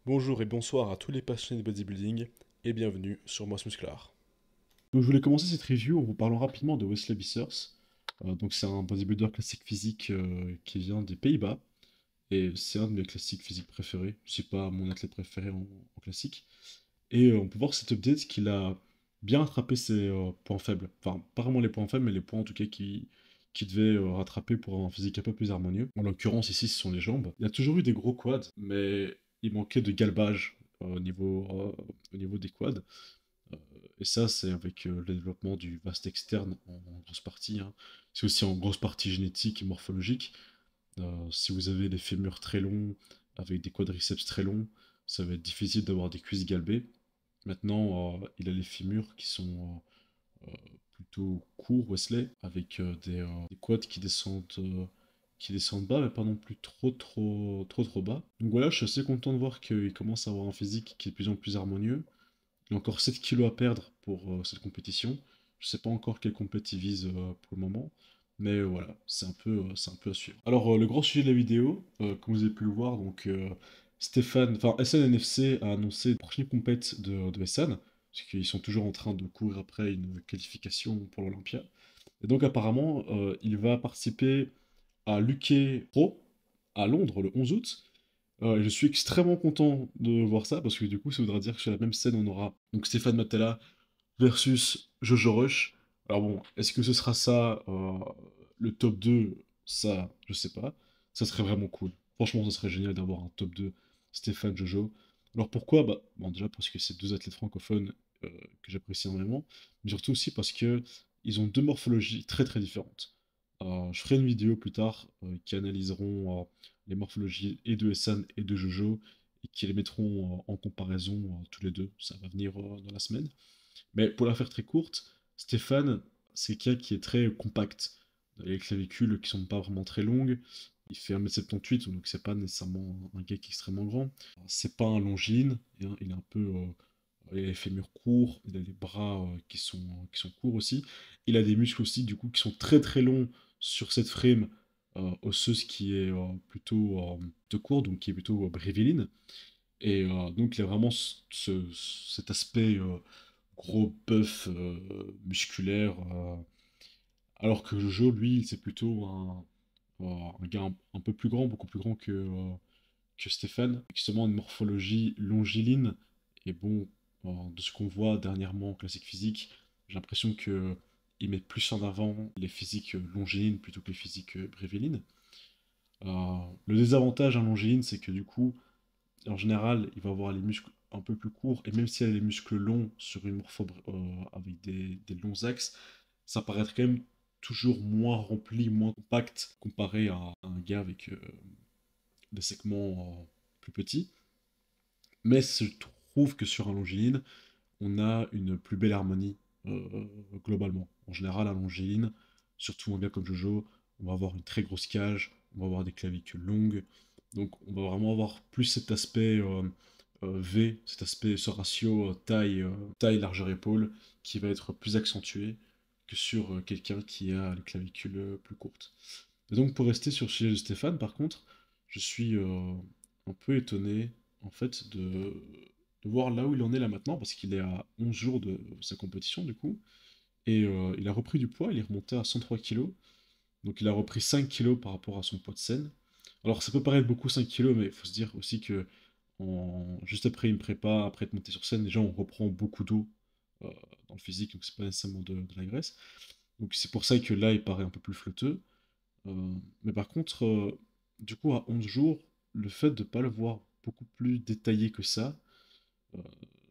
Bonjour et bonsoir à tous les passionnés de bodybuilding et bienvenue sur Moss Musclar. Donc, je voulais commencer cette review en vous parlant rapidement de Wesley Vissers. Donc, c'est un bodybuilder classique physique qui vient des Pays-Bas. Et c'est un de mes classiques physiques préférés. C'est pas mon athlète préféré en classique. Et on peut voir cette update qu'il a bien rattrapé ses points faibles. Enfin, pas vraiment les points faibles, mais les points en tout cas qui devait rattraper pour avoir un physique un peu plus harmonieux. En l'occurrence, ici, ce sont les jambes. Il a toujours eu des gros quads, mais il manquait de galbage au niveau des quads. Euh, et ça, c'est avec le développement du vaste externe en grosse partie, hein. C'est aussi en grosse partie génétique et morphologique. Si vous avez des fémurs très longs, avec des quadriceps très longs, ça va être difficile d'avoir des cuisses galbées. Maintenant, il a les fémurs qui sont plutôt courts, Wesley, avec des quads qui descendent bas, mais pas non plus trop bas. Donc voilà, je suis assez content de voir qu'il commence à avoir un physique qui est de plus en plus harmonieux. Il a encore 7 kilos à perdre pour cette compétition. Je sais pas encore quelle compétition il vise pour le moment. Mais voilà, c'est un peu à suivre. Alors, le grand sujet de la vidéo, comme vous avez pu le voir, donc Stéphane, enfin SNNFC a annoncé la prochaine compète de SN, parce qu'ils sont toujours en train de courir après une qualification pour l'Olympia. Et donc apparemment, il va participer à l'UK Pro à Londres le 11 août. Et je suis extrêmement content de voir ça parce que du coup, ça voudra dire que sur la même scène, on aura donc Stéphane Matella versus Jojo Rush. Alors bon, est-ce que ce sera ça le top 2? Ça, je sais pas. Ça serait vraiment cool. Franchement, ça serait génial d'avoir un top 2 Stéphane Jojo. Alors pourquoi? Bah, bon, déjà parce que c'est deux athlètes francophones euh, que j'apprécie énormément, mais surtout aussi parce que ils ont deux morphologies très très différentes. Je ferai une vidéo plus tard qui analyseront les morphologies et de Hassan et de Jojo et qui les mettront en comparaison tous les deux. Ça va venir dans la semaine. Mais pour la faire très courte, Stéphane, c'est quelqu'un qui est très compact. Il a les clavicules qui sont pas vraiment très longues. Il fait 1m78, donc c'est pas nécessairement un gars qui est extrêmement grand. C'est pas un longine, hein, il est un peu. Il a les fémurs courts, il a les bras qui sont courts aussi. Il a des muscles aussi, du coup, qui sont très très longs sur cette frame osseuse qui est plutôt de court, donc qui est plutôt bréviline. Et donc il a vraiment cet aspect gros bœuf musculaire. Alors que Jojo, lui, c'est plutôt un gars un peu plus grand, beaucoup plus grand que Stéphane. Justement, une morphologie longiligne. Et bon, de ce qu'on voit dernièrement en classique physique, j'ai l'impression que ils mettent plus en avant les physiques longilines plutôt que les physiques brévilines. Le désavantage en longiligne, c'est que du coup, en général, il va avoir les muscles un peu plus courts, et même s'il a les muscles longs sur une morpho avec des longs axes, ça paraît être quand même toujours moins rempli, moins compact comparé à un gars avec des segments plus petits. Mais je trouve que sur un longiligne, on a une plus belle harmonie globalement. En général, un longiligne, surtout un gars comme Jojo, on va avoir une très grosse cage, on va avoir des clavicules longues, donc on va vraiment avoir plus cet aspect V, cet aspect, ce ratio taille largeur épaule, qui va être plus accentué que sur quelqu'un qui a les clavicules plus courtes. Et donc pour rester sur le sujet de Stéphane, par contre, je suis un peu étonné en fait de voir là où il en est là maintenant, parce qu'il est à 11 jours de sa compétition du coup, et il a repris du poids, il est remonté à 103 kilos, donc il a repris 5 kilos par rapport à son poids de scène. Alors ça peut paraître beaucoup 5 kilos, mais il faut se dire aussi que juste après une prépa, après être monté sur scène, déjà on reprend beaucoup d'eau euh, dans le physique, donc c'est pas nécessairement de la graisse. Donc c'est pour ça que là il paraît un peu plus flotteux. Mais par contre, du coup, à 11 jours, le fait de ne pas le voir beaucoup plus détaillé que ça, euh,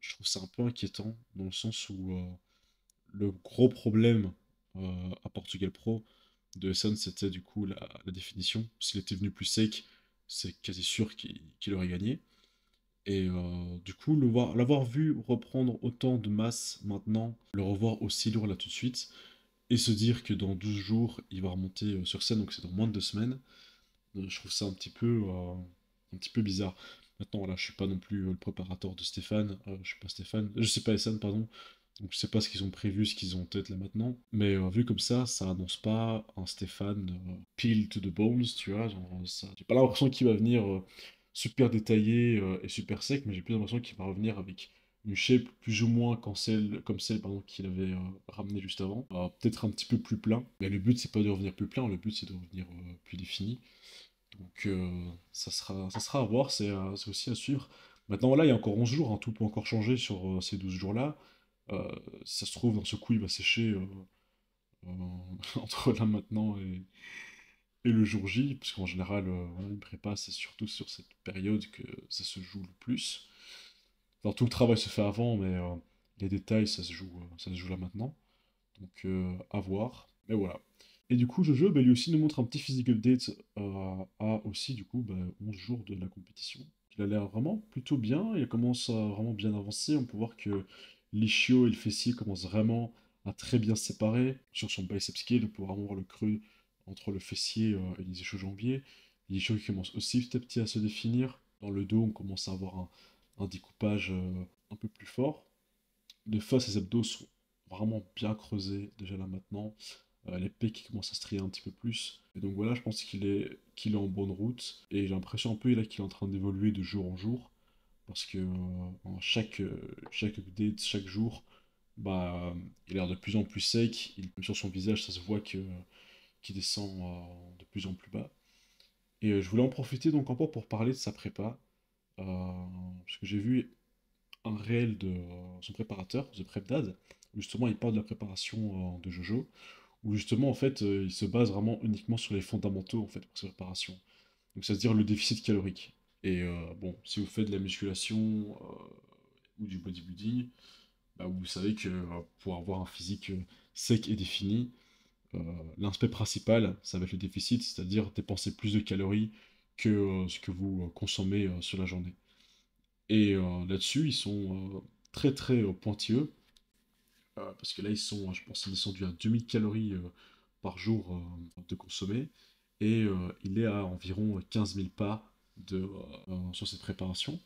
je trouve ça un peu inquiétant, dans le sens où le gros problème à Portugal Pro de Essonne, c'était du coup la définition. S'il était venu plus sec, c'est quasi sûr qu'il aurait gagné. Et du coup, l'avoir vu reprendre autant de masse maintenant, le revoir aussi lourd là tout de suite, et se dire que dans 12 jours, il va remonter sur scène, donc c'est dans moins de 2 semaines, je trouve ça un petit peu bizarre. Maintenant, voilà, je suis pas non plus le préparateur de Stéphane, je suis pas Stéphane, je sais pas Essane, pardon, donc je sais pas ce qu'ils ont prévu, ce qu'ils ont en tête là maintenant, mais vu comme ça annonce pas un Stéphane peel to the bones, tu vois, genre, ça, j'ai pas l'impression qu'il va venir super détaillé et super sec, mais j'ai plus l'impression qu'il va revenir avec une shape plus ou moins comme celle pardon, qu'il avait ramené juste avant. Peut-être un petit peu plus plein, mais le but c'est pas de revenir plus plein, le but c'est de revenir plus défini. Donc ça sera à voir, c'est aussi à suivre. Maintenant là, il y a encore 11 jours, hein, tout peut encore changer sur ces 12 jours-là. Euh, Si ça se trouve, dans ce coup, il va sécher euh, entre là maintenant et le jour J, parce qu'en général, voilà, une prépa, c'est surtout sur cette période que ça se joue le plus. Enfin, tout le travail se fait avant, mais les détails, ça se joue là maintenant. Donc, à voir. Mais voilà. Et du coup, Jojo, bah, lui aussi nous montre un petit physique update à aussi, du coup, 11 jours de la compétition. Il a l'air vraiment plutôt bien, il commence à vraiment bien avancer. On peut voir que l'ischio et le fessier commencent vraiment à très bien se séparer. Sur son biceps scale, on peut vraiment voir le creux entre le fessier et les ischio-jambiers. L'ischio qui commence aussi petit à petit à se définir. Dans le dos, on commence à avoir un découpage un peu plus fort. Les fesses et les abdos sont vraiment bien creusés déjà là maintenant. Les pecs qui commencent à se strier un petit peu plus. Et donc voilà, je pense qu'il est en bonne route. Et j'ai l'impression un peu là qu'il est en train d'évoluer de jour en jour. Parce que chaque update, chaque jour, il a l'air de plus en plus sec. Sur son visage, ça se voit qu'il descend de plus en plus bas. Et je voulais en profiter donc encore pour parler de sa prépa. Parce que j'ai vu un réel de son préparateur, The Prep Dad, où justement il parle de la préparation de Jojo, où justement en fait il se base vraiment uniquement sur les fondamentaux en fait pour sa préparation. Donc c'est-à-dire le déficit calorique. Et bon, si vous faites de la musculation ou du bodybuilding, vous savez que pour avoir un physique sec et défini, euh, l'aspect principal, ça va être le déficit, c'est-à-dire dépenser plus de calories que ce que vous consommez sur la journée. Et là-dessus, ils sont très très pointilleux, parce que là, ils sont, je pense, descendus à 2000 calories par jour de consommer, et il est à environ 15 000 pas sur cette préparation.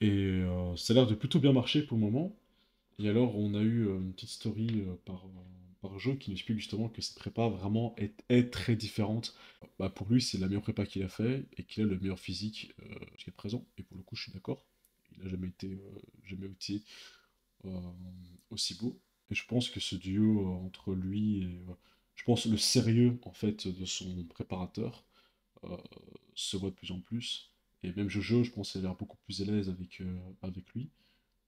Et ça a l'air de plutôt bien marcher pour le moment. Et alors, on a eu une petite story par Joe qui nous explique justement que cette prépa vraiment est très différente. Pour lui, c'est la meilleure prépa qu'il a fait et qu'il a le meilleur physique jusqu'à présent. Et pour le coup, je suis d'accord. Il n'a jamais été euh, aussi beau. Et je pense que ce duo entre lui et, je pense, le sérieux en fait de son préparateur euh, se voit de plus en plus. Et même Jojo, je pense, a l'air beaucoup plus à l'aise avec lui.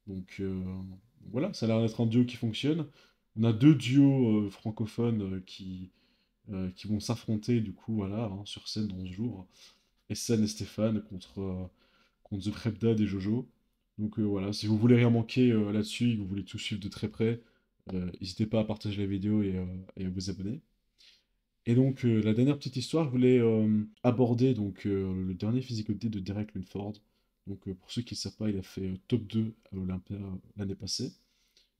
Donc voilà, ça a l'air d'être un duo qui fonctionne. On a deux duos francophones qui vont s'affronter du coup voilà, hein, sur scène dans ce jour. Essen et Stéphane contre The Prep Dad et Jojo. Donc voilà, si vous voulez rien manquer là-dessus et que vous voulez tout suivre de très près, n'hésitez pas à partager la vidéo et à vous abonner. Et donc la dernière petite histoire, je voulais aborder donc le dernier physique update de Derek Lunford. Donc pour ceux qui ne savent pas, il a fait top 2 à l'Olympia l'année passée.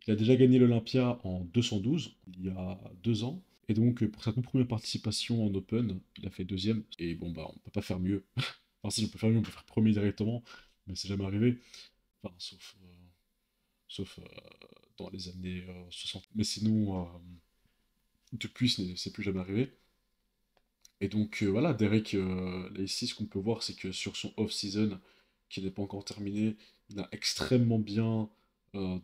Il a déjà gagné l'Olympia en 212, il y a 2 ans. Et donc pour sa toute première participation en Open, il a fait deuxième. Et bon on peut pas faire mieux. Enfin si on peut faire mieux, on peut faire premier directement, mais c'est jamais arrivé. Enfin sauf dans les années 60. Mais sinon, depuis, c'est plus jamais arrivé. Et donc voilà, Derek, là ici, ce qu'on peut voir, c'est que sur son off-season, qui n'est pas encore terminé, il a extrêmement bien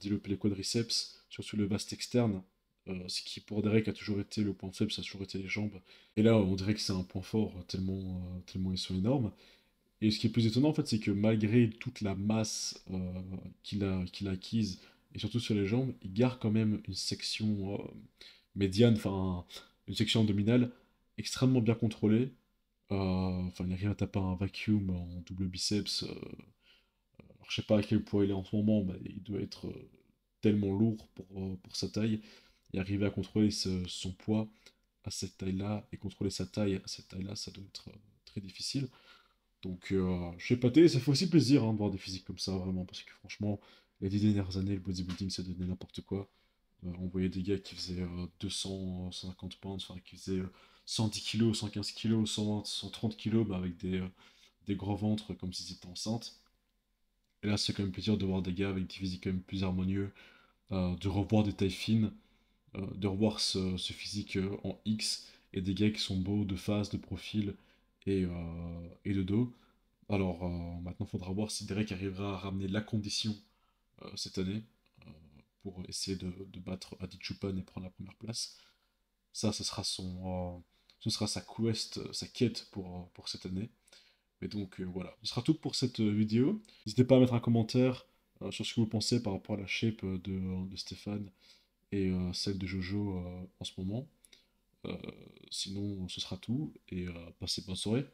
développé les quadriceps, surtout le vaste externe, ce qui pour Derek a toujours été le point faible, ça a toujours été les jambes. Et là, on dirait que c'est un point fort, tellement ils sont énormes. Et ce qui est plus étonnant, en fait, c'est que malgré toute la masse qu'il a acquise, et surtout sur les jambes, il garde quand même une section médiane, enfin une section abdominale extrêmement bien contrôlée. Enfin, il arrive à taper un vacuum en double biceps. Alors, je sais pas à quel poids il est en ce moment, mais il doit être tellement lourd pour sa taille. Et arriver à contrôler son poids à cette taille-là et contrôler sa taille à cette taille-là, ça doit être très difficile. Donc, je suis épaté, et ça fait aussi plaisir hein, de voir des physiques comme ça, vraiment, parce que franchement, les 10 dernières années, le bodybuilding, ça devenait n'importe quoi. On voyait des gars qui faisaient 200, 150 pounds, enfin, qui faisaient 110 kilos, 115 kilos, 120, 130 kilos, avec des gros ventres comme s'ils étaient enceintes. Et là, c'est quand même plaisir de voir des gars avec des physiques quand même plus harmonieux, de revoir des tailles fines, de revoir ce physique en X, et des gars qui sont beaux de face, de profil et de dos. Alors maintenant, il faudra voir si Derek arrivera à ramener la condition cette année euh, pour essayer de battre Adi Choopan et prendre la première place. Ça, ce sera sa quest, sa quête pour cette année. Mais donc voilà, ce sera tout pour cette vidéo. N'hésitez pas à mettre un commentaire sur ce que vous pensez par rapport à la shape de Stéphane et celle de Jojo en ce moment. Euh, Sinon, ce sera tout et passez bonne soirée.